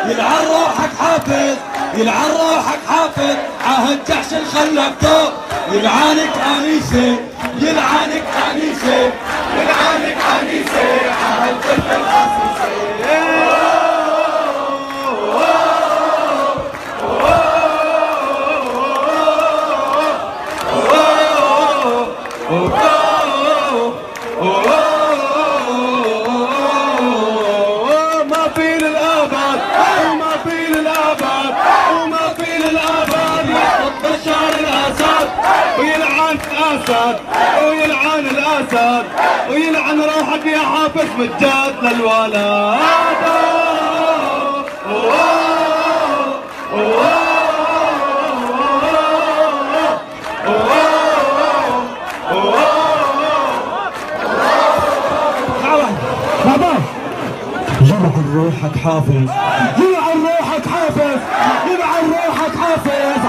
يلعن روحك حافظ، يلعن روحك حافظ، عهد جحش خلك طوب، يلعنك انيسه، يلعنك انيسه، يلعنك انيسه، عهد كل الخسيسه. ما في للابد وما في للابد وما في للابد يحط بشار الاسد ويلعن الاسد ويلعن الاسد ويلعن روحك يا حافظ مجاد للولد. يلعن روحك حافظ، يلعن روحك حافظ، يلعن روحك حافظ،